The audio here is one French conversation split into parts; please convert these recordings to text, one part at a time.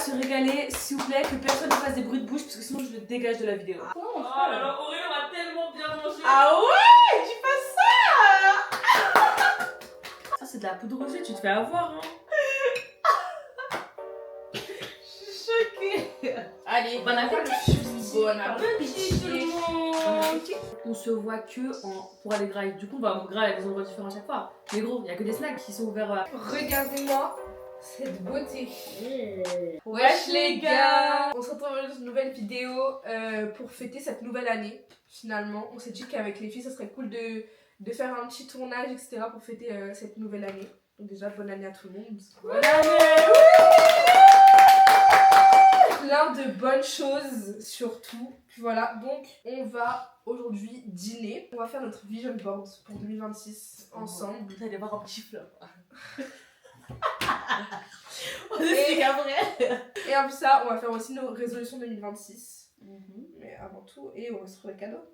se régaler, s'il vous plaît, que personne ne fasse des bruits de bouche parce que sinon je le dégage de la vidéo. Oh là là, Aurélien va tellement bien manger. Ah ouais, tu fais ça? Ça c'est de la poudre rosée, tu te fais avoir hein. Je suis choquée. Allez, Bon appétit. Bon appétit tout le monde. On se voit que pour aller grailler. Du coup on va grailler à des endroits différents à chaque fois. Mais gros, il y a que des snacks qui sont ouverts. Regardez-moi cette beauté. Wesh les gars. On se retrouve dans une nouvelle vidéo pour fêter cette nouvelle année. Finalement, on s'est dit qu'avec les filles, ça serait cool de faire un petit tournage, etc. pour fêter cette nouvelle année. Donc déjà, bonne année à tout le monde. Bonne année. Plein de bonnes choses surtout. Puis voilà, donc on va aujourd'hui dîner. On va faire notre vision board pour 2026 ensemble. Vous allez voir un petit flop. On est qu'après. Et après ça, on va faire aussi nos résolutions 2026. Mais avant tout, et on va se faire les cadeaux.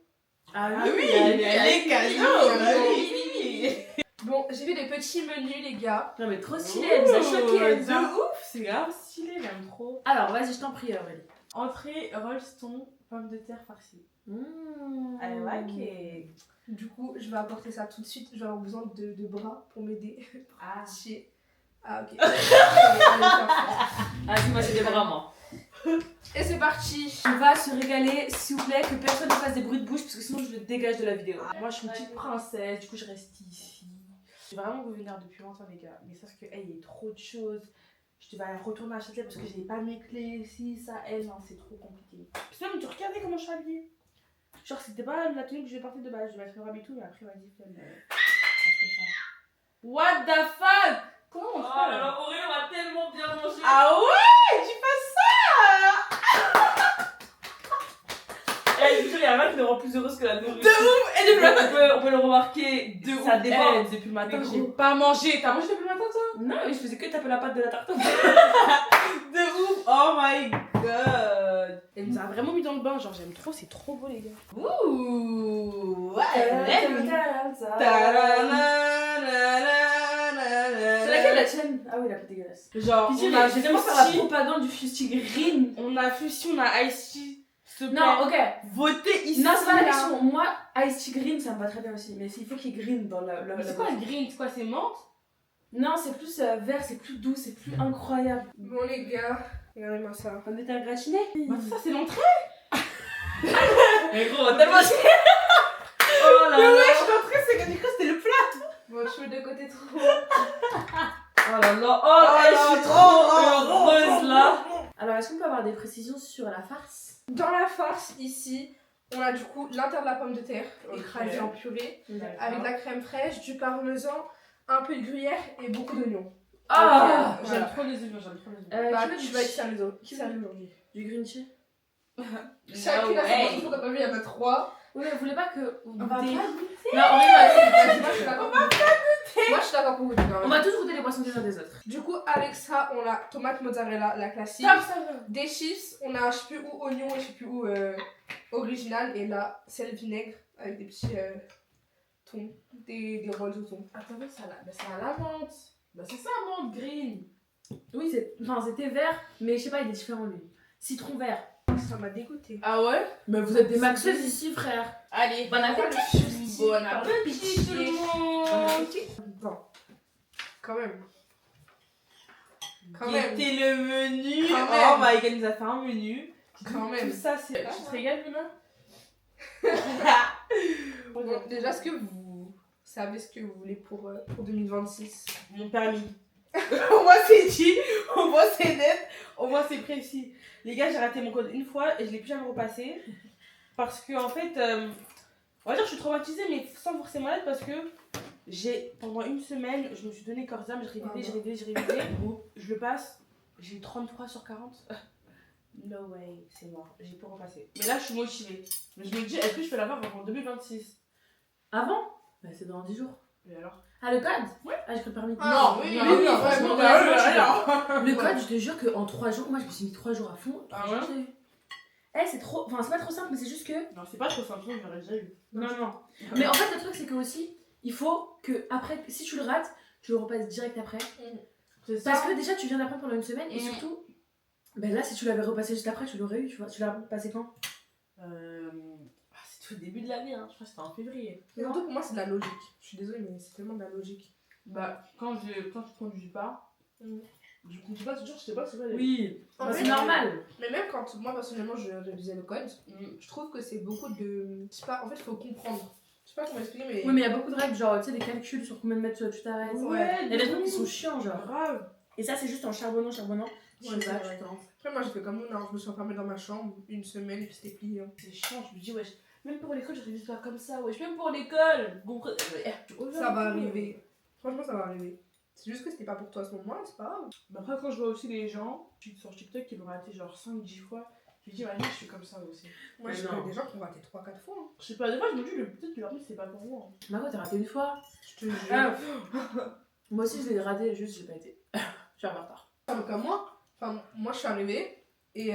Ah oui, les cadeaux. Oui. Bon, j'ai fait des petits menus les gars. Non mais trop stylé, elle nous a choqués, elle nous a... De ouf, c'est grave stylé, j'aime trop. Alors vas-y, je t'en prie Aurélie. Entrée, rollston, pommes de terre farcies. I like it. Du coup, je vais apporter ça tout de suite. Je vais avoir besoin de bras pour m'aider. Ah. Chier. Ah ok. Ah dis-moi j'ai des bras moi. Et c'est parti. On va se régaler, s'il vous plaît, que personne ne fasse des bruits de bouche parce que sinon je le dégage de la vidéo. Moi je suis une petite princesse, du coup je reste ici. J'ai vraiment voulu venir depuis longtemps les gars, mais sauf que hey, il y a trop de choses. Je devais aller retourner à Châtelet parce que j'ai pas mes clés, si, ça, non, c'est trop compliqué. Puis même tu regardais comment je suis habillée. Genre c'était pas la tenue que je porter de base, je devais mettre le rabitou mais après vas-y flemme. What the fuck? Comment on fait? Oh là là, Aurélien va tellement bien manger. Ah ouais, tu fais ça? Eh, il y a un mec qui nous rend plus heureuse que la nourriture. De ouf! Et depuis le matin, On peut le remarquer, de ça ouf. dépend. Depuis le matin, Mais j'ai gros. pas mangé. T'as mangé depuis le matin toi? Non, mais je faisais que taper la pâte de la tarte. De ouf! Oh my god! Elle nous a vraiment mis dans le bain, genre j'aime trop, c'est trop beau les gars. Ouh! Ouais! C'est laquelle la tienne? Ah oui, la plus dégueulasse. Genre, Pitié, on a j'ai tellement faire la Fusti, propagande du Fusti Green. on a Fusti, on a Ice Tea. S'il te plaît, Non, ok. votez ici. Non, c'est pas la là. question. Moi, Ice Tea Green, ça me va très bien aussi. Mais il faut qu'il y ait green dans la Mais c'est quoi le green? C'est quoi? C'est menthe? Non, c'est plus vert, c'est plus doux, c'est plus incroyable. Bon les gars, regardez-moi ça. On était à gratiner. Bah, ça c'est l'entrée. Mais gros, tellement. Oh là Mais là. ouais, je suis l'entrée, c'est que du coup c'était le plat. Bon, je suis de côté trop. Oh là là. Oh, là je là, suis trop oh, heureuse là. Alors, est-ce qu'on peut avoir des précisions sur la farce? Dans la farce ici, on a du coup l'intérieur de la pomme de terre Ok. écrasée en purée, D'accord. avec de la crème fraîche, du parmesan, un peu de gruyère et beaucoup d'oignons. Ah, Voilà. J'aime trop les oignons, j'aime trop les oignons. Bah, qui veut tu du vas être chi- sérieux. Qui Sérieux veut aujourd'hui. du green tea? Chacune a sa way. portion, t'as pas vu, il y en a 3. Oui, mais vous voulez pas que. On va pas goûter- goûter. Non, on va Moi, je suis d'accord pour goûter. Moi, je suis d'accord pour goûter quand On même. va tous goûter les boissons des uns des autres. Du coup, avec ça, on a tomate mozzarella, la classique. Top, ça va. Des chips, on a je sais plus où oignon et je sais plus où original. Et là, sel vinaigre avec des petits thons, des rolls au thon. Attendez, ça là, c'est à la menthe. Bah c'est ça, menthe green. Oui, c'était vert, mais je sais pas, il est différent lui. Citron vert. Ça m'a dégoûté. Ah ouais? Mais vous êtes des maxeuses ici, frère. Allez, Bon appétit. bon appétit tout le monde. Bon. Quand même. Quand même. Guettez le menu. Quand Oh même. my god, il nous a fait un menu. Quand même. Tout ça, c'est. Tu te régales, Luna? Bon, déjà, est-ce que vous savez ce que vous voulez pour 2026? Mon permis. Au moins c'est dit, au moins c'est net, au moins c'est précis. Les gars, j'ai raté mon code une fois et je l'ai plus jamais repassé. Parce que en fait, on va dire que je suis traumatisée, mais sans forcément l'être parce que pendant une semaine, je me suis donné corps d'âme, j'ai révisé. Je le passe, j'ai eu 33 sur 40. No way, c'est mort, j'ai pas repassé. Mais là, je suis motivée. Mais je me dis, est-ce que je peux l'avoir en 2026? Avant? Bah, c'est dans 10 jours. Et alors? Ah, le code? Ouais. Ah, j'ai cru le permis. Ah, oui, oui, franchement, vraiment, le code, je te jure qu'en 3 jours, moi je me suis mis 3 jours à fond. Ah 3 ouais? jours, Eh, c'est trop. Enfin, c'est pas trop simple, mais c'est juste que. Non, c'est pas trop simple, j'aurais déjà eu. Non. Mais en fait, le truc, c'est que aussi, il faut que, après, si tu le rates, tu le repasses direct après. C'est ça. Parce que déjà, tu viens d'apprendre pendant une semaine et surtout, Ben là, si tu l'avais repassé juste après, tu l'aurais eu, tu vois. Tu l'as passé quand? C'est tout le début de l'année, hein. Je crois que c'était en février. Mais surtout pour moi, c'est de la logique. Je suis désolée, mais c'est tellement de la logique. Bah, quand je conduis pas, je conduis pas toujours, je sais pas c'est vrai. Oui, En bah, fait, c'est normal. Mais même quand moi, personnellement, je révisais le code, je trouve que c'est beaucoup de. Je sais pas, en fait, il faut comprendre. Je sais pas comment expliquer, mais. Oui, mais il y a beaucoup de règles, genre, tu sais, des calculs sur combien de mètres tu t'arrêtes. Ouais, Il y a des trucs qui sont chiants, genre. grave. Et ça, c'est juste en charbonnant. Je Ouais, sais c'est pas, vrai. tu t'en- Après, moi, j'ai fait comme non, je me suis enfermée dans ma chambre une semaine et puis c'était plié. Hein. C'est chiant, je me dis, wesh, même pour l'école, je révise pas comme ça, wesh, même pour l'école. Bon, Ça va arriver. Franchement, ça va arriver. C'est juste que c'était pas pour toi à ce moment-là, c'est pas grave. Mais après, quand je vois aussi les gens sur TikTok qui l'ont raté genre 5-10 fois, je me dis, ouais, je suis comme ça aussi. Moi, Mais j'ai non. connu des gens qui ont raté 3-4 fois. Hein. Je sais pas, des fois, je me dis, peut-être que leur vie, c'est pas pour moi. Margot, t'as raté une fois. Je te jure. Ah. Moi aussi, je l'ai raté, juste, j'ai pas été. Je suis en retard. Comme moi. Enfin, moi, je suis arrivée et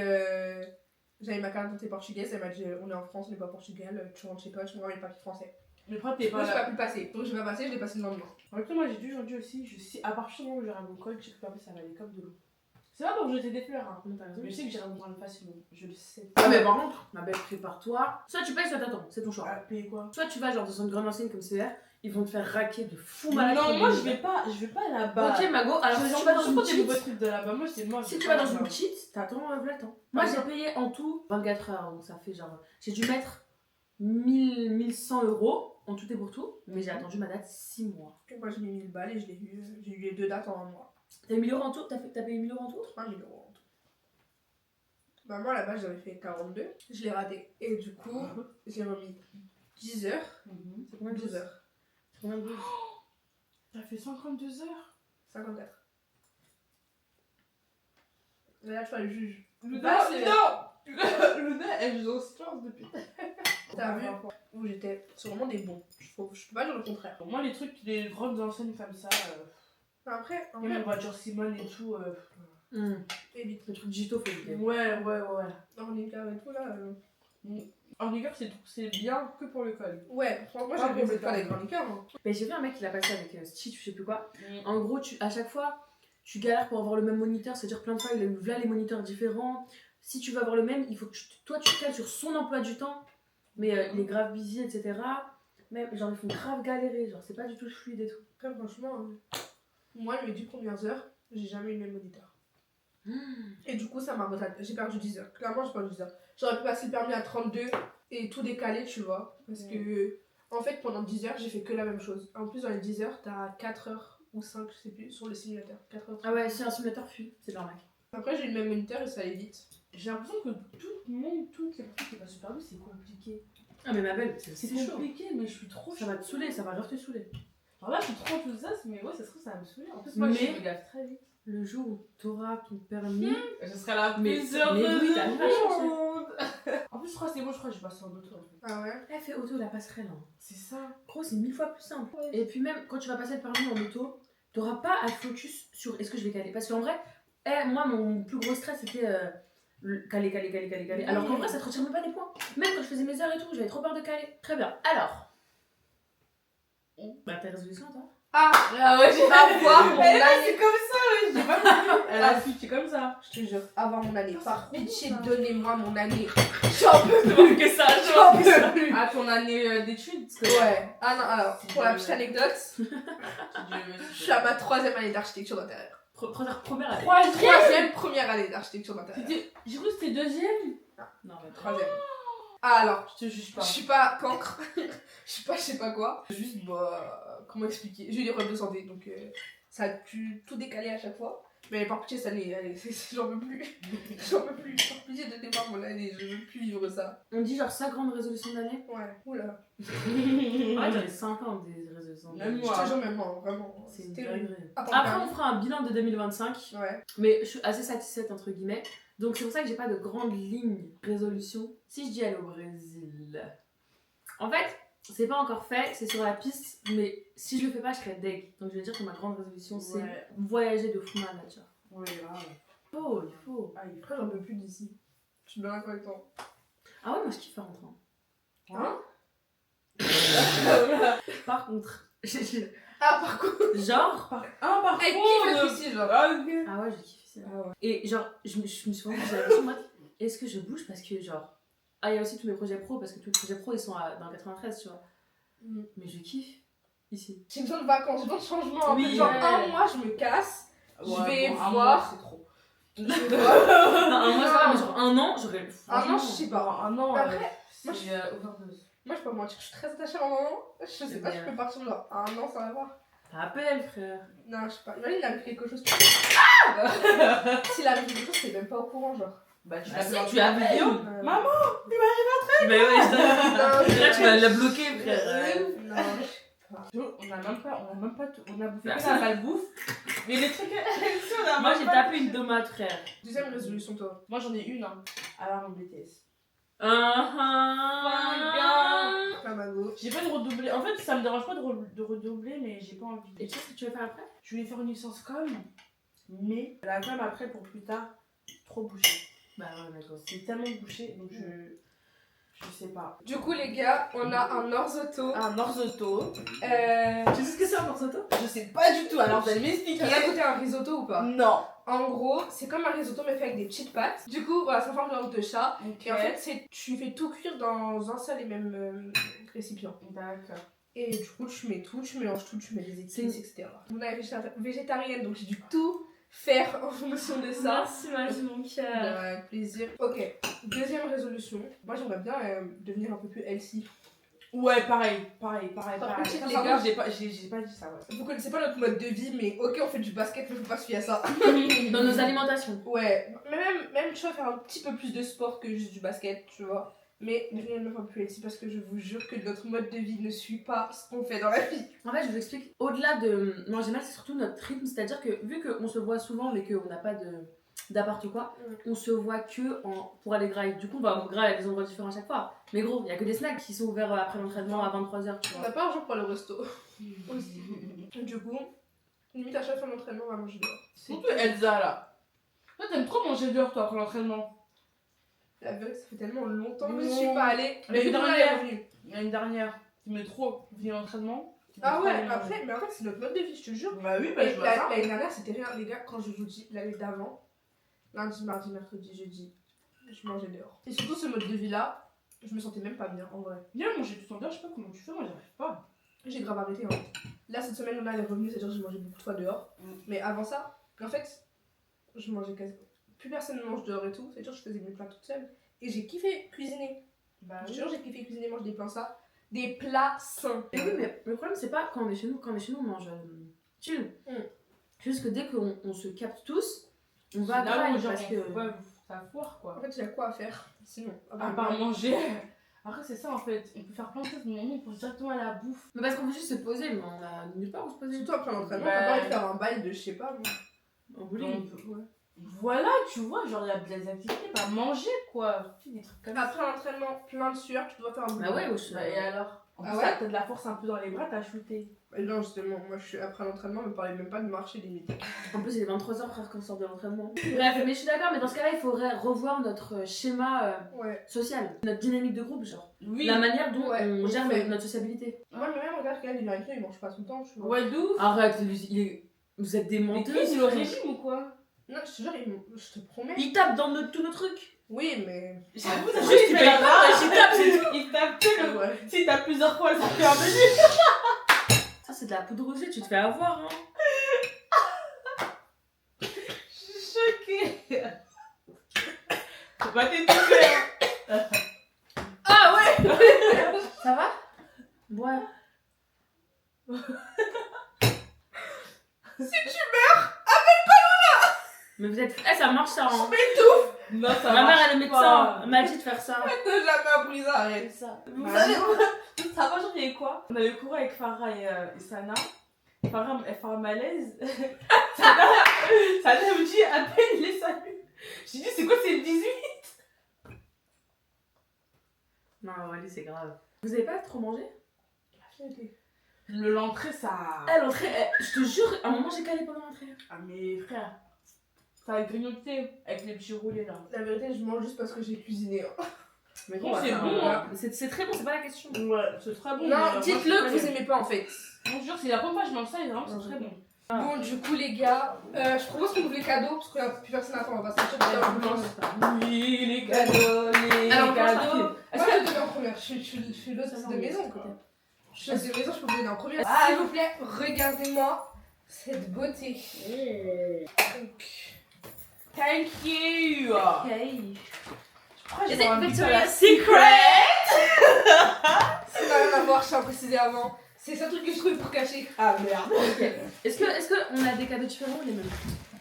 j'avais ma carte d'identité portugaise. Elle m'a dit, on est en France, on n'est pas au Portugal, tu rentres chez toi, tu me ramènes le papier français. Mais après, t'es Moi, pas j'ai pas là. pu le passer. Donc, je l'ai pas passé, je l'ai passé le lendemain. En même temps, moi, j'ai dit aujourd'hui aussi, je sais, à partir du moment où j'aurai mon col, je sais que ça va aller comme de l'eau. C'est pas pour jeter des fleurs, hein. Non, t'as raison. Mais je sais que j'irai me prendre facilement, je le sais. Ah, mais par contre, ma belle, prépare-toi. Soit tu payes, soit t'attends. C'est ton choix. Ah, payer quoi? Soit tu vas genre dans une grande enseigne comme CR, ils vont te faire raquer de fou malade. Non, comme moi, des- je vais pas là-bas. Ok, Mago, alors si tu vas dans une des petite. nouveaux trucs de là-bas, moi, c'est moi. Si tu vas dans une petite, t'attends le temps. Moi, j'ai payé en tout 24 heures, donc ça fait genre. J'ai dû mettre 1100 € en tout et pour tout, mais j'ai attendu ma date 6 mois. Et moi, j'ai mis 1000 balles et je l'ai eu. J'ai eu les 2 dates en un mois. T'as eu 1000 € en tout? T'as payé 1000 € en tout? 3000 € en tout. Bah, moi, là-bas, j'avais fait 42. Je l'ai raté. Et du coup, j'ai remis 10 heures, C'est combien de 12 12 heures, C'est combien de 12? Ça fait 52 heures. 54. Et là, tu vois le juge. Luna, c'est- Luna, elle joue au silence depuis. T'as vu où j'étais sur vraiment des bons. Je peux pas dire le contraire. Moi, les trucs, les grandes enseignes comme ça, Après, en même la vrai, voiture Simone et tout. évite. Les trucs digitaux, faut éviter. Ouais. En écart et tout, là. En rigueur, c'est bien que pour le code. Ouais, moi, Pas j'ai pour fait le pas les temps. grands écarts. Hein. Mais j'ai vu un mec qui l'a passé avec Stitch, je sais plus quoi. En gros, à chaque fois, tu galères pour avoir le même moniteur, c'est-à-dire plein de fois, il a eu là les moniteurs différents. Si tu veux avoir le même, il faut que toi tu cales sur son emploi du temps, mais il est grave busy, etc. Même, genre, ils font grave galérer, genre, c'est pas du tout fluide et tout. Après, franchement, moi, les 10 premières heures, j'ai jamais eu le même moniteur. Et du coup, ça m'a retardé. J'ai perdu 10 heures. Clairement, j'ai perdu 10 heures. J'aurais pu passer le permis à 32 et tout décaler, tu vois. Parce que, en fait, pendant 10 heures, j'ai fait que la même chose. En plus, dans les 10 heures, t'as 4 heures ou 5, je sais plus, sur le simulateur. 4 heures. Ah ouais, si un simulateur fuit, c'est normal. Après, j'ai eu le même moniteur et ça allait vite. J'ai l'impression que tout le monde, toutes les personnes qui passent super vite, c'est compliqué. Ah, mais ma belle, C'est c'est chaud. compliqué, mais je suis trop Ça va te saouler, ça va grave te saouler. Alors là, je suis trop enthousiaste, mais ouais, ça se trouve, ça va me saouler. En plus, moi, Mais- je me gaffe très vite. Le jour où t'auras ton permis. Je serai la Mais- plus mais heureuse oui, t'as du pas changé. monde. En plus, je crois que c'est bon, je crois que j'ai passé en auto. En fait. Ah ouais? Elle fait auto la passerelle. Hein. C'est ça. Gros, c'est 1000 fois plus simple. Et puis même quand tu vas passer le permis en auto, t'auras pas à focus sur est-ce que je vais caler. Parce qu'en vrai, moi mon plus gros stress c'était caler. Alors qu'en vrai, ça te retire même pas des points. Même quand je faisais mes heures et tout, j'avais trop peur de caler. Très bien. Alors. Bah, ta résolution, toi? Ah ouais, j'ai Avoir mon Elle là, année. c'est comme ça, ouais, j'ai pas compris. Elle a switché comme ça. Je te jure, avoir mon année. Ah, Par c'est trop pitié, bon, ça. donnez-moi mon année. J'en peux Plus que ça, J'en peux plus. Ah, ton année d'études Ouais. Ah non, alors, pour la petite anecdote, je Je suis à ma 3e année d'architecture d'intérieur. Première année. Troisième première année d'architecture d'intérieur. J'ai cru que c'était deuxième. Non, mais 3e. Ah alors, Je te juge je pas. suis pas cancre, je suis pas je sais pas quoi. Juste, bah, comment expliquer? J'ai eu des problèmes de santé, donc ça a pu tout décaler à chaque fois. Mais par pitié, cette année, allez, j'en peux plus. J'en peux plus. Par pitié, donnez-moi mon année, je veux plus vivre ça. on dit genre 5 grandes résolutions d'année. Ouais, oula. Ah, j'en ai 50 des résolutions Même d'année. Je moi. te jure, même moi, vraiment. C'est une terrible. dinguerie. Attends, Après, permis. on fera un bilan de 2025. Ouais. Mais je suis assez satisfaite entre guillemets. Donc c'est pour ça que j'ai pas de grande ligne résolution. Si je dis aller au Brésil. En fait, c'est pas encore fait, c'est sur la piste, mais si je le fais pas, je serais deg. Donc je vais dire que ma grande résolution c'est Ouais. voyager de fou malade. Genre. Ouais, grave. Il faut. Ah, il Après, j'en peux plus d'ici. Je suis bien d'accord avec toi. Ah ouais, moi je kiffe faire en train. Hein? Par contre, Ah, par contre, Genre. Par elle contre. kiffe être ici, genre. Ah, ok. Ah ouais, j'ai kiffé ça. Ah ouais. Et genre, je me suis souvent posé la question, moi, est-ce que je bouge parce que genre. Ah, il y a aussi tous mes projets pro, parce que tous les projets pro ils sont dans le 93, tu vois. Mais je kiffe ici. J'ai besoin de vacances, j'ai besoin de changement. Un Oui, peu. Genre, ouais. un mois, je me casse. Je vais bon, un voir. mois, c'est trop. Non, un mois, ça va, mais genre un an, j'aurais. Un an, franchement, je sais pas. Un an, Après, c'est moi, je- overdose. Moi, je peux pas mentir, je suis très attachée à mon maman. Je sais pas, je peux partir genre un an sans la voir. T'appelles, frère. Non, je sais pas. Imagine, il arrive quelque chose. S'il arrive quelque chose, t'es même pas au courant, genre. Bah, tu Ah, l'appelles si, en tu l'appelles. vidéo. Euh, Maman, Mais ouais, Non, là, tu vas la bloquer, frère. Non, on a même pas tout. On a bouffé Merci. que la malbouffe. Mais les trucs, on a Moi, même j'ai pas tapé tout. une tomate, frère. Deuxième résolution, toi. Moi, j'en ai une, hein. Alors, mon BTS. La mago. J'ai pas de redoubler. En fait, ça me dérange pas de redoubler, mais j'ai pas envie. Et qu'est-ce que tu veux faire après? Je voulais faire une licence com, mais la com après pour plus tard, trop bouché. Bah ouais, d'accord. C'est tellement bouché, donc je sais pas. Du coup, les gars, on a un orzoto. Un orzoto. Tu Tu sais ce que c'est un morceau? Je sais pas du tout, alors vous allez m'expliquer. as goûté un risotto ou pas? Non. En gros, c'est comme un risotto mais fait avec des petites pâtes. Du coup, voilà, ça forme une langue de chat. Ok. Et en fait, tu fais tout cuire dans un seul et même récipient. D'accord. Et du coup, tu mets tout, tu mélanges tout, tu mets des C'est épices, etc. Mon est végétarienne, donc j'ai dû tout faire en fonction de ça. Merci, Magie, mon cœur. Avec plaisir. Ok, deuxième résolution. Moi, j'aimerais bien devenir un peu plus healthy. Ouais, pareil. Par Pareil. contre, Par les contre, gars- j'ai pas dit ça, ouais. Vous connaissez pas notre mode de vie, mais ok, on fait du basket, mais faut pas se fier à ça. Dans nos alimentations. Ouais, mais même, tu vois, faire un petit peu plus de sport que juste du basket, tu vois. Mais devenir une meuf un peu plus healthy parce que je vous jure que notre mode de vie ne suit pas ce qu'on fait dans la vie. En fait, je vous explique. Au-delà de. Moi, en général, c'est surtout notre rythme. C'est-à-dire que, vu qu'on se voit souvent, mais qu'on n'a pas d'appart ou quoi, on se voit que pour aller grailler. Du coup, on va grailler à des endroits différents à chaque fois. Mais gros, il y a que des snacks qui sont ouverts après l'entraînement à 23h, tu On vois. n'a pas un jour pour le resto. Aussi. Du coup, limite à chaque fin d'entraînement, on va manger dehors. Surtout Elsa là. Toi, t'aimes trop manger dehors, toi, après l'entraînement. La vérité, ça fait tellement longtemps que je Non. suis pas allée. Mais Mais une une dernière. est revenue. L'année dernière, tu mets trop venir à l'entraînement. Ah ouais, après, mais en fait, c'est notre mode de vie, je te jure. Bah oui, bah je Et vois ça. L'année dernière, c'était rien, les gars, quand je vous dis l'année d'avant, lundi, mardi, mercredi, jeudi, je mangeais dehors. Et surtout ce mode de vie là, je me sentais même pas bien en vrai. Viens manger tout en dehors, je sais pas comment tu fais, moi j'arrive pas. J'ai grave arrêté en fait. Là, cette semaine, on a les revenus, c'est-à-dire que j'ai mangé beaucoup de fois dehors. Mais avant ça, en fait, je mangeais quasi. Plus personne ne mange dehors et tout, c'est-à-dire que je faisais mes plats toute seule. Et j'ai kiffé cuisiner. Bah Je te jure, j'ai kiffé cuisiner, manger des plats ça. Des plats sains. Et oui, mais le problème, c'est pas quand on est chez nous. Quand on est chez nous, on mange chill. C'est juste que dès qu'on se capte tous, on va grailler parce que. Ouais, ça foire quoi. En fait, il y a quoi à faire sinon À part manger. Après, c'est ça en fait, on peut faire plein de choses, mais on pense directement à la bouffe. Mais parce qu'on veut juste se poser, mais on a nulle part où se poser. Surtout après l'entraînement, Bah, t'as pas envie de faire un bail de je sais pas moi. On voulait. On peut- ouais. Voilà, tu vois, genre il y a des activités, pas manger quoi. Tu sais, des trucs comme ça. Après l'entraînement, plein de sueur, tu dois faire un Bah ouais, wesh. Bah, et alors En Ah plus, ouais t'as de la force un peu dans les bras, t'as shooté. Non, justement, moi je suis après l'entraînement, me parlait même pas de marcher limite. En plus, il est 23h, frère, quand on sort de l'entraînement. Bref, mais je suis d'accord, mais dans ce cas-là, il faudrait revoir notre schéma Ouais. social, notre dynamique de groupe, genre. Oui. La manière dont Ouais, on gère ouais. notre sociabilité. Moi, mais même regarde, il vient avec nous, il mange pas tout le temps, tu vois. Ouais, d'où Arrête, vous êtes des Mais menteuses. lui, c'est le frère. régime ou quoi Non, je te jure, je te promets. Il tape dans tous nos trucs. Oui, mais. J'avoue, Juste, ça il paye pas, il tape, c'est tout. Il tape que le. Ouais. Si t'as plusieurs fois, ça fait un début. Ça, c'est de la poudre aux yeux, tu te fais avoir, hein. Je suis choquée. Faut pas t'étouffer, hein. Ah ouais. Ça va? Ouais. Si tu meurs, Mais vous êtes. Eh, ça marche ça, hein. m'étouffe. Non, ça Ma mère, marche elle est médecin. pas. Elle m'a dit de faire ça. T'as jamais appris ça, arrête. C'est ça. Vous Bah, savez, ça va, j'en ai quoi On avait couru avec Farah et Sana. Farah, elle fait un malaise. Sana me dit à peine les saluts. J'ai dit, c'est quoi, c'est le 18? Non, Wally, c'est grave. Vous avez pas trop mangé? L'entrée, ça. L'entrée, je te jure, à un moment, j'ai calé pendant l'entrée. Ah, mais frère, ça a grignoté avec les petits roulés là. La vérité, je mange juste parce que j'ai cuisiné. Hein. Mais Bon, c'est bon, hein. C'est très bon, c'est pas la question. Ouais, c'est très bon. Non, dites-le que vous aimez pas en fait. Je vous jure, c'est la première fois que je mange ça et vraiment, c'est très bon. Bon, du coup, les gars, je propose qu'on ouvre les cadeaux parce que plus personne n'attend, on va pas se mentir. Oui, les cadeaux, les Alors, cadeaux. Est-ce que je donne en première? Je suis l'autre de maison quoi. Je suis l'autre de maison, je peux vous donner en première. Ah. S'il vous plaît, regardez-moi cette beauté. Donc, Thank you. Hey. Pourquoi j'ai Is it pas envie de Victoria's faire la Secret? ça n'a rien à voir, je tiens à préciser avant. C'est ce truc que je trouve pour cacher. Ah merde. Est-ce que on a des cadeaux différents ou les mêmes?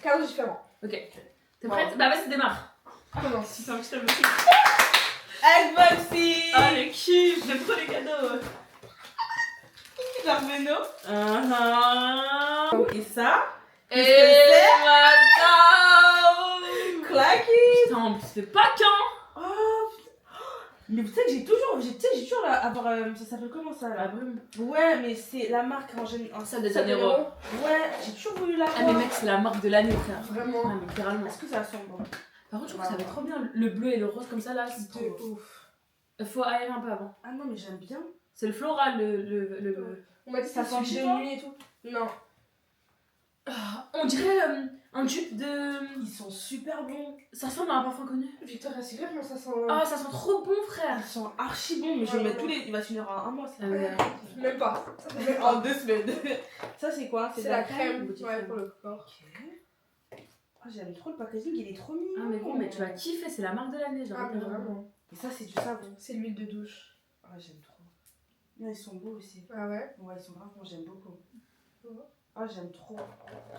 Cadeaux différents. Ok. T'es prête? Bah vas-y, démarre. Commence. Putain, je t'aime aussi. Unboxing. Ah, le cul, j'aime trop les cadeaux. L'armeno. Et ça. Et Qu'est-ce que madame! Claqué. Putain, en plus, c'est pas quand? Oh putain. Mais tu sais que j'ai toujours là, avoir. Ça s'appelle comment ça Ah, là? vraiment? Ouais, mais c'est la marque en général. Ça, des Ça, Janeiro. Ouais, j'ai toujours voulu la voir. Ah, mais mec, c'est la marque de l'année, frère. Vraiment. Ah, mais littéralement. Est-ce que ça sent bon? Par contre, je trouve que ça va trop bien. Le bleu et le rose comme ça, là, c'est De trop. ouf. Faut aérer un peu avant. Ah non, mais j'aime bien. C'est le floral, le... On m'a dit que ça Ça sent sent de quoi nuit et tout. Non. Ah, on dirait un dupe de... Ils sont super bons. Ça ressemble à un parfum connu. Victoria's Secret, mais ça sent. Ah, ça sent trop bon, frère. Ils sont archi bons, mais je vais mettre tous les. Il va se finir en un mois. Ça. Même pas. En 2 semaines. Ça, c'est quoi? C'est de la crème. petite Ouais, crème. pour le corps. Ok. Ah, j'aime trop le packaging, il est trop mignon. Ah, mais gros, mais tu vas kiffer, c'est la marque de l'année, genre. Ah, mais vraiment. Et ça, c'est du savon. C'est l'huile de douche. Ah, j'aime trop. Non, ils sont beaux aussi. Ah ouais? Ouais, ils sont vraiment bons, j'aime beaucoup. Ouais. Ah, j'aime trop.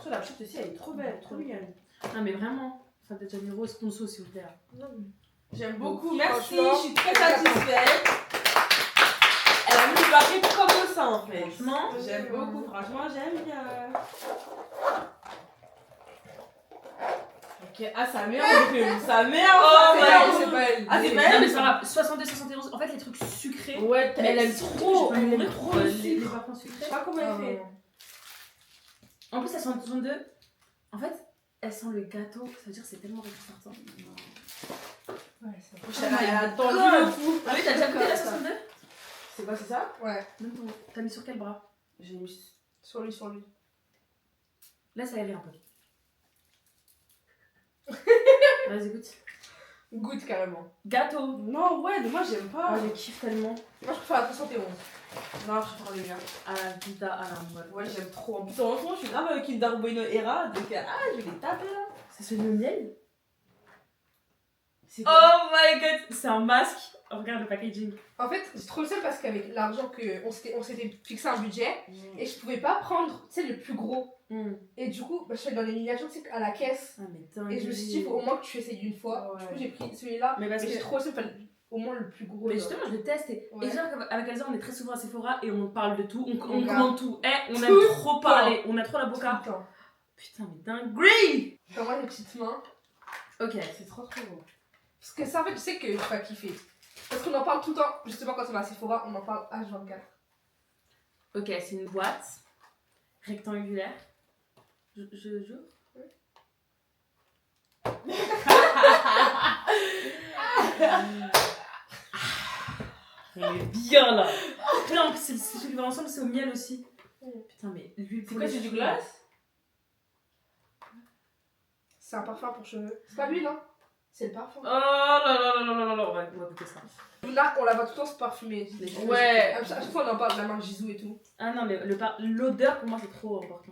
Sur la pochette aussi, elle est trop belle, trop mignonne. Ah, mais vraiment. Ça peut être Janeiro, sponsor, s'il vous plaît. J'aime beaucoup, Donc, merci, franchement, je suis très satisfaite. Elle a mis du papier comme ça en fait. Franchement, J'aime beaucoup, franchement, j'aime bien. Ok, ah, sa mère, sa mère, Oh, sa ouais, mère. c'est pas elle. Ah, c'est pas non, elle? mais ça va. 62, 71. En fait, les trucs sucrés. Ouais, Mais elle aime c'est trop, je peux elle mourir aime trop pour le les sucre. parfums Je sais sucrés. pas comment elle fait. En plus, elles sont 62. En fait, elles sentent le gâteau. Ça veut dire que c'est tellement réconfortant. Ouais, ça Elle a attendu God. le fou. Ah oui, t'as déjà goûté la 62? C'est quoi, c'est ça? Ouais, T'as mis sur quel bras? J'ai mis. sur lui, sur lui. Laisse aérer un peu. Vas-y, goûte. Goûte carrément. Gâteau. Non, ouais, mais moi j'aime pas. Ah, je kiffe tellement. Moi, je préfère la 71. Non, je prends les miens. À la pita, à la moelle. Ouais, j'aime trop. En plus, en ce moment, je suis grave avec Kinder Bueno Era, donc je vais les taper là. C'est celui au miel? C'est quoi? Oh my god! C'est un masque. Oh, regarde le packaging. En fait, c'est trop le seul parce qu'avec l'argent qu'on s'était fixé un budget et je pouvais pas prendre, tu sais, le plus gros. Et du coup, bah, je suis allée dans les miniatures, tu sais, à la caisse. Ah, mais dingue. Et je me suis dit, faut au moins que tu essayes une fois. Ouais. Du coup, j'ai pris celui-là. Mais parce Mais que. j'ai trop le seul, fallait au moins le plus gros. Mais genre. justement, je le teste. Et Ouais. genre, avec Elsa, on est très souvent à Sephora et on parle de tout. On Regarde. commande tout. Eh, on Tout aime trop le parler. On a trop la Tout boca. le temps. Putain, mais dinguerie! Genre, moi, les petites mains. Ok. C'est trop beau. Parce que ça, en fait, je sais que tu vas kiffer. Parce qu'on en parle tout le temps. Justement, quand on va à Sephora, on en parle H24. Ok, c'est une boîte rectangulaire. Je joue. Elle est bien là. Non, c'est celui qui va ensemble, c'est au miel aussi. Putain, mais lui, C'est quoi, c'est du glace? C'est un parfum pour cheveux. C'est pas l'huile, hein? C'est le parfum. Oh là là là là là là, on va goûter ça. Là, on la voit tout le temps se parfumer. Les cheveux. Ouais. À chaque fois, on en parle de la marque Jisoo et tout. Ah non, mais l'odeur pour moi c'est trop important.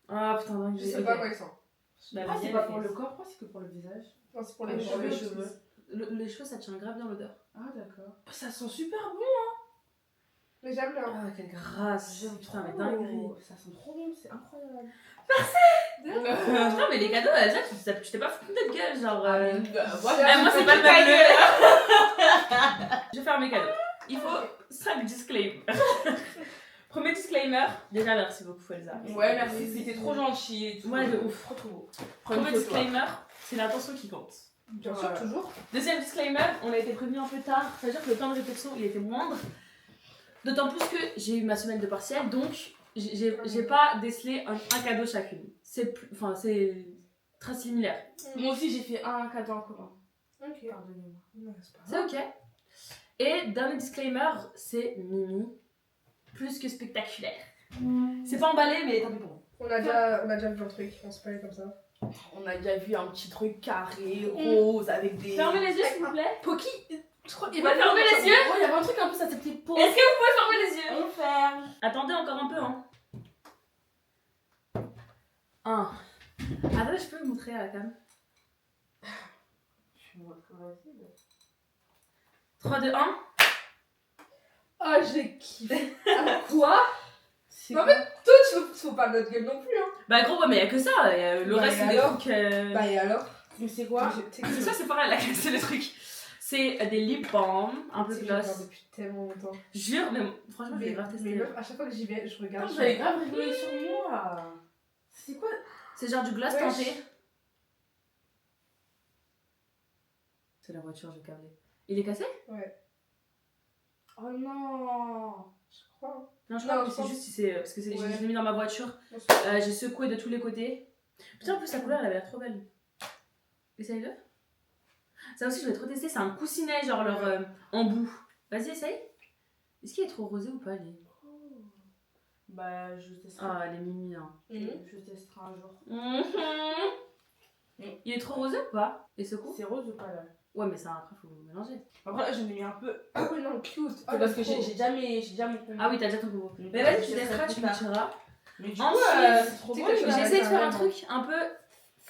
Ah putain, dingue. Je sais pas quoi ils sont. Bah, Ah, le c'est miel, pas elle pour fait- le corps, pourquoi c'est que pour le visage? Non, c'est pour Ah, les pour cheveux. les cheveux. Les cheveux ça tient grave bien l'odeur. Ah, d'accord. Ça sent super bon. Mais j'aime bien. Ah, quelle grâce. J'aime Putain, mais trop. dinguerie. Ça sent trop bon, c'est incroyable. Non, mais les cadeaux, Elsa, tu t'es pas foutu de notre gueule, genre. Voilà. Moi, c'est pas le même bleu. Je vais faire mes cadeaux. Il faut 5 disclaimers. Premier disclaimer. Déjà, merci beaucoup, Elsa. Ouais, merci, c'était trop gentil et tout. Ouais, de ouf. Trop beau. Premier disclaimer, c'est l'intention qui compte. Bien sûr, Ouais. toujours. Deuxième disclaimer, on a été prévenu un peu tard. Ça veut dire que le temps de réflexion, il était moindre. D'autant plus que j'ai eu ma semaine de partiel, donc j'ai pas décelé un cadeau chacune. C'est très similaires. Moi aussi, j'ai fait un cadeau en commun. Ok. Pardonnez-moi. Ouais, c'est pas C'est grave. ok. Et dernier disclaimer, c'est Mimi. Plus que spectaculaire. C'est pas emballé, mais tant pis pour vous. On a déjà vu un truc, on se parlait comme ça. On a déjà vu un petit truc carré, rose, avec des... Fermez les yeux, s'il vous plaît. Poki, je crois Il va fermer les yeux. Oh, il y avait un truc un peu, ça s'appelait peau. Est-ce que vous pouvez fermer les yeux? On ferme. Attendez encore un peu, hein. 1. Attends, je peux le montrer à la cam. 3, 2, 1. Oh, j'ai kiffé. Ah, quoi? C'est En quoi? Toi, tu faut pas notre gueule non plus, hein. Bah gros, ouais, mais y'a que ça. Le Bah, reste, et c'est des alors trucs... Bah, et alors? Mais c'est quoi? C'est ça, c'est pareil, là, c'est le truc. C'est des lip balm, un peu C'est gloss. depuis tellement longtemps. Jure, mais franchement, je vais grave Mais tester. meuf, à chaque fois que j'y vais, je regarde. Attends, j'avais grave rigolé sur moi. C'est quoi? C'est genre du gloss Wesh. teinté. C'est la voiture, j'ai câblé. Il est cassé? Ouais, Oh non. je crois. Non, je Non, crois que je c'est pense- juste si c'est. Parce que Ouais. je l'ai mis dans ma voiture. Non, c'est- J'ai secoué de tous les côtés. Putain, en plus, sa couleur, elle avait l'air trop belle. Essaye-le. Ça aussi, je vais trop tester. C'est un coussinet, genre leur embout. Vas-y, essaye. Est-ce qu'il est trop rosé ou pas, lui? Bah, je testerai. Ah, elle est mimi, hein. Je testerai un jour. Il est trop rosé ou pas? Et secoue? C'est rose ou pas là? Ouais, mais ça, après, faut mélanger. Après, là, j'en ai mis un peu. Ah ouais, non, cute. C'est parce que j'ai déjà mon combo. Ah oui, t'as déjà ton combo. Donc, Mais vas-y, tu je testeras, testerai tu plus me tard. diras. Mais du coup, Ensuite, c'est trop tu beau. sais que les je gars. J'ai essayé de faire un carrément. truc un peu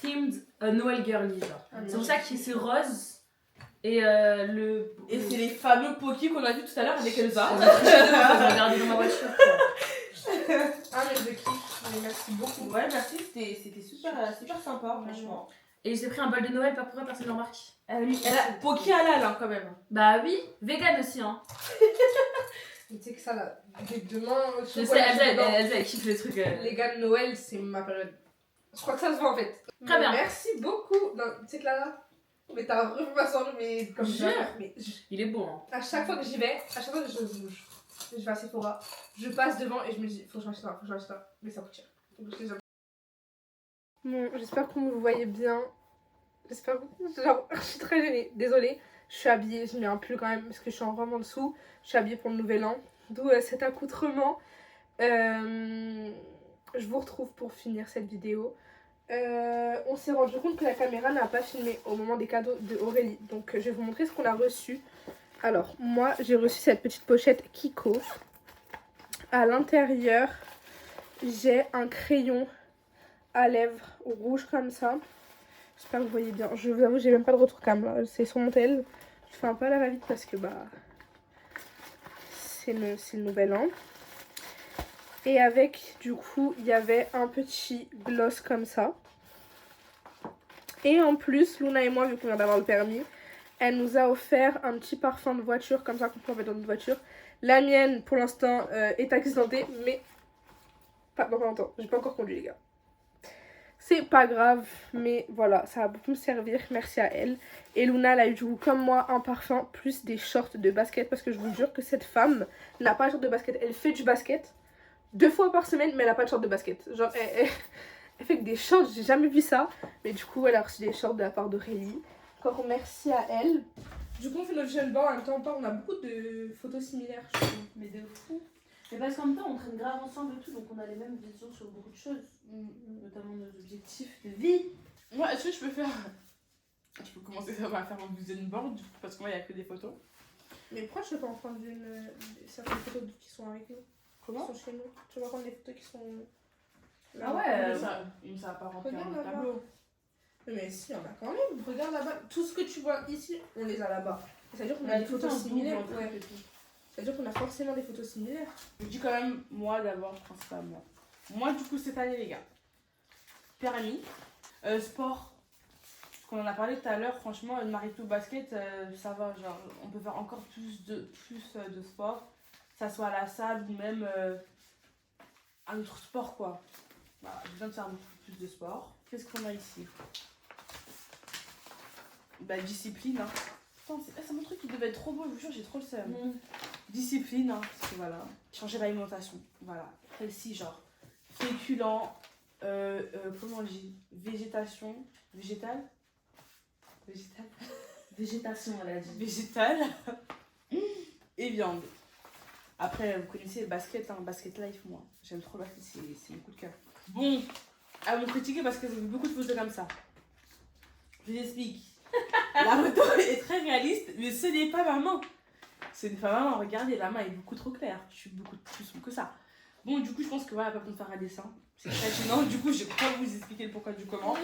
themed Noël girly, genre. Ah, C'est pour ça que c'est rose. Et le. Et c'est les fameux Poki qu'on a vu tout à l'heure avec Elsa. J'ai regardé dans ma voiture. Ah, mais je kiffe. Mais merci beaucoup. Ouais, merci, c'était super sympa, franchement. Et j'ai pris un bol de Noël, pas pour rien, personne ne remarque. Elle a Poki halal hein, quand même. Bah oui, vegan aussi, hein. Mais tu sais que ça, là, dès demain, Je sais, elle kiffe les trucs. Les gars de Noël, c'est ma période. Je crois que ça se voit en fait. Très bien. Merci beaucoup. Non, tu sais que là, mais t'as revu ma soirée, mais comme Jure. mais Il est bon, hein. à chaque fois que j'y vais, à chaque fois que je vais à Sephora, je passe devant et je me dis, faut que je m'achète un, faut que je m'achète un. Mais ça coûte cher. Donc, je les aime. Bon, j'espère que vous me voyez bien. J'espère que. Genre, je suis très gênée. Désolée. Je suis habillée, je mets un pull quand même parce que je suis en robe en dessous. Je suis habillée pour le nouvel an. D'où cet accoutrement. Je vous retrouve pour finir cette vidéo. On s'est rendu compte que la caméra n'a pas filmé au moment des cadeaux de Aurélie. Donc je vais vous montrer ce qu'on a reçu. Alors, moi j'ai reçu cette petite pochette Kiko. À l'intérieur, j'ai un crayon à lèvres rouge comme ça. J'espère que vous voyez bien. Je vous avoue, j'ai même pas de retour cam là. C'est sur mon tel. Je fais un peu à la va-vite parce que bah c'est le nouvel an. Et avec, du coup, il y avait un petit gloss comme ça. Et en plus, Luna et moi, vu qu'on vient d'avoir le permis, elle nous a offert un petit parfum de voiture comme ça qu'on peut mettre dans notre voiture. La mienne, pour l'instant, est accidentée, mais pas dans longtemps. J'ai pas encore conduit, les gars. C'est pas grave, mais voilà, ça va beaucoup me servir. Merci à elle. Et Luna, elle a eu, du coup, comme moi, un parfum plus des shorts de basket. Parce que je vous jure que cette femme n'a pas de short de basket. Elle fait du basket 2 fois par semaine, mais elle a pas de short de basket. Genre, elle fait que des shorts, j'ai jamais vu ça. Mais du coup, elle a reçu des shorts de la part d'Aurélie. Encore merci à elle. Du coup, on fait notre jeune bain. En même temps, on a beaucoup de photos similaires, je trouve. Mais de fou. Mais parce qu'en même temps, on traîne grave ensemble et tout, donc on a les mêmes visions sur beaucoup de choses. Notamment nos objectifs de vie. Moi, est-ce que je peux faire. Je peux commencer à faire un vision board parce que moi, il n'y a que des photos. Mais pourquoi je peux pas en prendre certaines photos qui sont avec nous? Comment? Qui sont chez nous. Tu vas prendre des photos qui sont là. Ah ouais, ça va pas rentrer Regarde dans le là-bas. tableau. Mais si, on a quand même. Regarde là-bas. Tout ce que tu vois ici, on les a là-bas. C'est-à-dire qu'on a des photos similaires. Ouais. C'est-à-dire qu'on a forcément des photos similaires. Je dis quand même, moi d'abord, principalement. Moi, du coup, cette année, les gars, permis, sport, qu'on en a parlé tout à l'heure, franchement, Marito Basket, ça va, genre, on peut faire encore plus de sport, que ça soit à la salle ou même un autre sport, quoi. Voilà, j'ai besoin de faire beaucoup plus de sport. Qu'est-ce qu'on a ici? Bah, discipline, hein. Putain, c'est mon truc qui devait être trop beau, je vous jure, j'ai trop le seum. Discipline, hein, parce que voilà. Changer l'alimentation, voilà. Celle-ci, genre, féculents, comment on dit, végétation, végétale, Végétation, elle a dit. végétale et viande. Après, vous connaissez le basket, hein, basket life, moi. J'aime trop le basket, c'est mon coup de cœur. Bon, à me critiquer parce que j'ai vu beaucoup de photos comme ça. Je vous explique. La photo est très réaliste, mais ce n'est pas ma main. Ce n'est pas ma main. Regardez, la main est beaucoup trop claire. Je suis beaucoup plus sombre que ça. Bon, du coup, je pense que voilà, pas besoin de faire un dessin. C'est très gênant. Du coup, je vais pas vous expliquer le pourquoi du comment.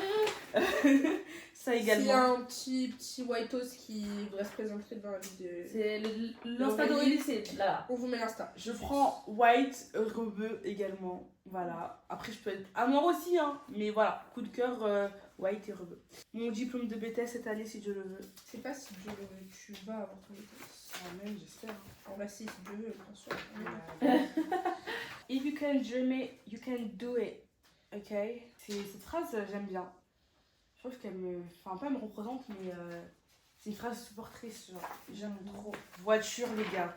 Ça également. S'il y a un petit white toast qui devrait se présenter dans la vidéo, C'est l'Insta d'Aurélie, c'est là. on vous met l'insta. Je prends white, rebeu également. Voilà. Après, je peux être amour aussi, hein. Mais voilà, coup de cœur, white et rebeu. Mon diplôme de BTS cette année, si Dieu le veux. C'est pas si tu vas avoir ton BTS. Ah, même, j'espère. On va si Dieu veut, bien sûr. If you can dream it, you can do it. Ok. Cette phrase, j'aime bien. Je trouve qu'elle me. Enfin, pas elle me représente, mais c'est une phrase supportrice. Genre, j'aime trop. Voiture, les gars.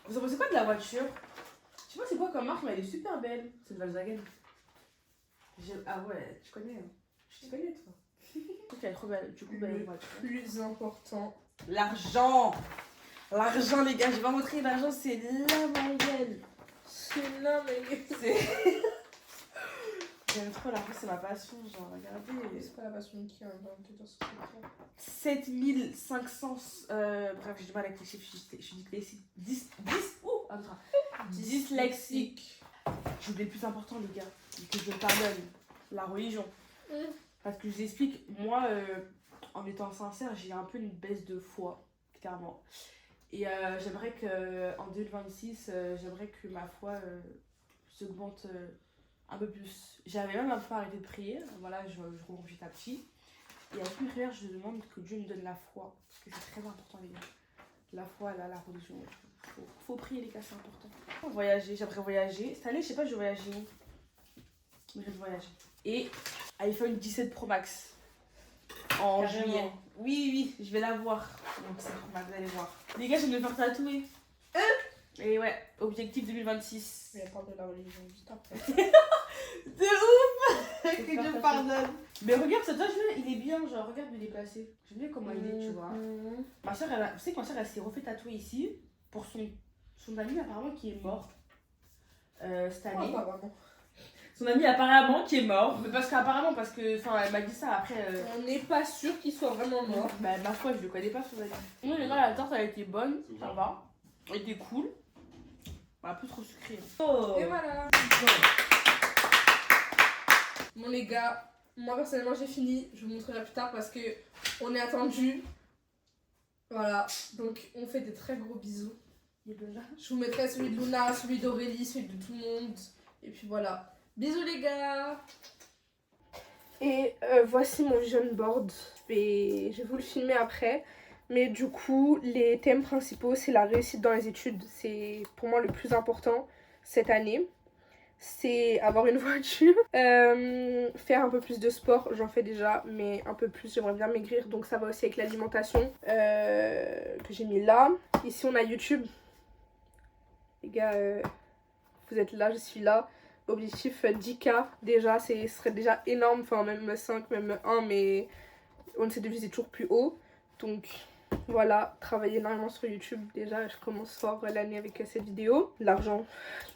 Vous en pensez quoi de la voiture? Je sais pas c'est quoi comme marque, mais elle est super belle. C'est de Volkswagen. Ah ouais, tu connais. Hein. Je te connais, toi. Je trouve qu'elle est trop belle. Du coup, belle voiture. Plus important. L'argent! L'argent, les gars, je vais vous montrer l'argent, c'est la moyenne. C'est là, mais. J'aime trop l'argent, c'est ma passion. Genre, regardez. C'est pas la passion de qui, hein, on va te dire ce que c'est. 7500. Bref, j'ai du mal avec les chiffres, je suis dyslexique. 10. Ouh! Attends. Dyslexique. J'oublie le plus important, les gars, que je pardonne, la religion. Parce que je vous explique, moi, en étant sincère, j'ai un peu une baisse de foi, clairement. Et j'aimerais qu'en 2026, j'aimerais que ma foi s'augmente un peu plus. J'avais même un peu arrêté de prier, voilà, je reprends petit à petit. Et avec mes prières, je demande que Dieu me donne la foi, parce que c'est très important, les gars. La foi, la religion. Faut prier, les gars, c'est important. Voyager, j'aimerais voyager. Cette année, je sais pas, je vais voyager où. Mais je vais voyager. Et iPhone 17 Pro Max. En Carrément. juillet. Oui, je vais l'avoir. Donc c'est Pro Max, vous allez voir. Les gars, je vais me faire tatouer. Et ouais, objectif 2026. Mais elle parle de la religion juste après. De ouf. C'est Que Dieu parfait. pardonne. Mais regarde, ce tatouage-là, il est bien. Genre, regarde où il est placé. J'aime bien comment il est, tu vois. Ma soeur, vous savez que ma soeur, elle s'est refait tatouer ici pour son ami apparemment qui est mort cette année. Pas vraiment. Son ami apparemment qui est mort. Mais parce que, enfin, elle m'a dit ça après. On n'est pas sûr qu'il soit vraiment mort. Bah, ma foi, je le connais pas son ami. Non, les gars, la tarte, elle a été bonne, ça va. Elle était cool. Un peu trop sucrée. Oh. Et voilà. Bon les gars, moi personnellement j'ai fini. Je vous montrerai plus tard parce que on est attendu. Voilà, donc on fait des très gros bisous. Il est là. Je vous mettrai celui de Luna, celui d'Aurélie, celui de tout le monde. Et puis voilà. Bisous les gars. Et voici mon vision board. Je vais vous le filmer après. Mais du coup, les thèmes principaux, c'est la réussite dans les études. C'est pour moi le plus important cette année. C'est avoir une voiture. Faire un peu plus de sport, j'en fais déjà. Mais un peu plus, j'aimerais bien maigrir. Donc ça va aussi avec l'alimentation que j'ai mis là. Ici, on a YouTube. Les gars, vous êtes là, je suis là. Objectif 10K déjà, ce serait déjà énorme. Enfin, même 5, même 1, mais on essaie de viser toujours plus haut. Donc voilà, travailler énormément sur YouTube. Déjà, je commence fort l'année avec cette vidéo. L'argent,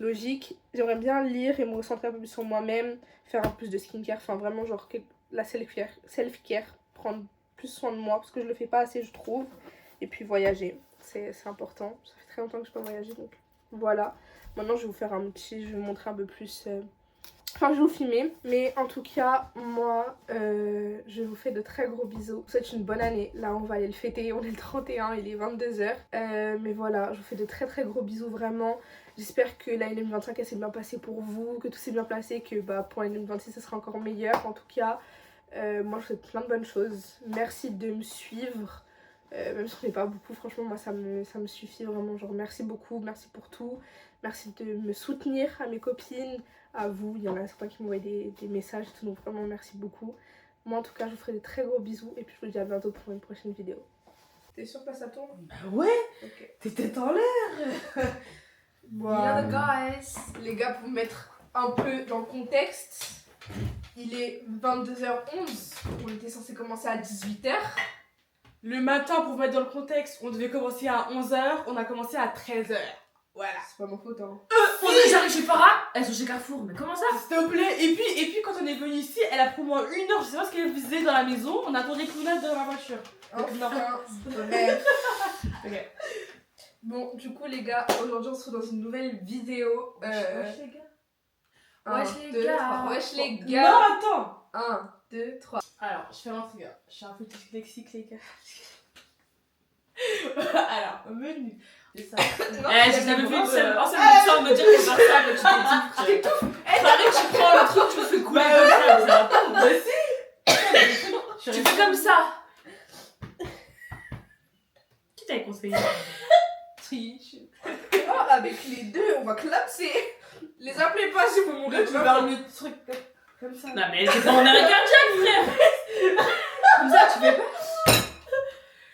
logique. J'aimerais bien lire et me recentrer un peu plus sur moi-même. Faire un peu plus de skincare. Enfin, vraiment, genre la self-care. Prendre plus soin de moi parce que je le fais pas assez, je trouve. Et puis voyager, c'est important. Ça fait très longtemps que je peux voyager, donc voilà. Maintenant, je vais vous faire je vais vous montrer un peu plus. Enfin, je vais vous filmer. Mais en tout cas, moi, je vous fais de très gros bisous. Je vous souhaite une bonne année. Là, on va aller le fêter. On est le 31, il est 22h. Mais voilà, je vous fais de très très gros bisous, vraiment. J'espère que l'année 2025, elle s'est bien passée pour vous. Que tout s'est bien passé. Que pour l'année 2026, ça sera encore meilleur. En tout cas, moi, je vous souhaite plein de bonnes choses. Merci de me suivre. Même si on n'est pas beaucoup, franchement, moi, ça me suffit vraiment. Genre, merci beaucoup. Merci pour tout. Merci de me soutenir, à mes copines, à vous. Il y en a certains qui m'envoient des messages et tout, donc vraiment merci beaucoup. Moi en tout cas, je vous ferai des très gros bisous et puis je vous dis à bientôt pour une prochaine vidéo. T'es sûr que ça tourne? Bah ouais, Ok. t'étais en l'air. Yeah, the guys. Les gars, pour mettre un peu dans le contexte, Il est 22h11. On était censé commencer à 18h. Le matin, pour mettre dans le contexte, on devait commencer à 11h, on a commencé à 13h. Voilà. C'est pas ma faute, hein. On est déjà chez Farah. Elles sont chez Carrefour, mais comment ça? S'il te plaît. Et puis quand on est venu ici, elle a pris au moins 1 heure, je sais pas ce qu'elle faisait dans la maison, on attendait Kuna dans la voiture. Enfin, bref. Ok. Bon, du coup, les gars, aujourd'hui, on se retrouve dans une nouvelle vidéo. Wesh les gars. Wesh, les gars. Wesh les Non, gars. attends. 1, 2, 3. Alors, je fais un truc, hein. Je suis un peu dyslexique, les gars. Alors, menu. C'est ça. Eh, j'ai jamais fait une seule personne comme ça, on me dire que c'est ça que tu t'es dit. Pareil, tu prends le truc, tu le fais couler comme ça, mais ça va pas. Bah si. Tu fais comme ça. Qui t'avait conseillé? Triche. Oh, avec les deux, on va clamser. Les appelez pas si vous Là, mourrez. tu veux faire le truc comme ça. Non, mais c'est pas en arrêt cardiaque, frère. Comme ça, tu fais pas.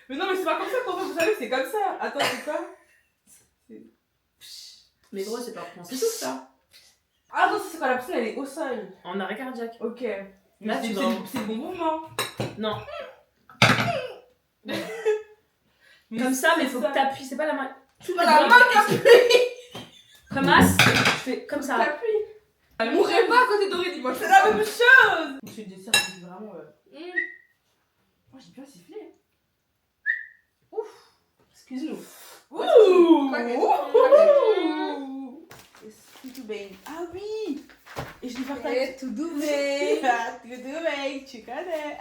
Mais non, mais c'est pas comme ça qu'on fait, vous savez, c'est comme ça. Attends, c'est quoi? Mais gros, c'est pas penser tout ça. Ah non, c'est quand la personne elle est au sol. En arrêt cardiaque. Ok. Là, Mais tu c'est vas. c'est le bon mouvement. Non. Mais Comme ça, mais c'est faut ça. que t'appuies, c'est pas la main. Tu Pas la main Comme as, tu fais comme ça. T'appuies. Mourrez pas à côté d'Aurélie, moi je C'est fais la ça. même chose. Je suis dessert, c'est vraiment. Moi j'ai bien sifflé. Ouf. Excuse-nous. Ouh. Excuse-nous, babe. Ah oui. Et je l'ai partagé. Et tout doublé. Tu connais.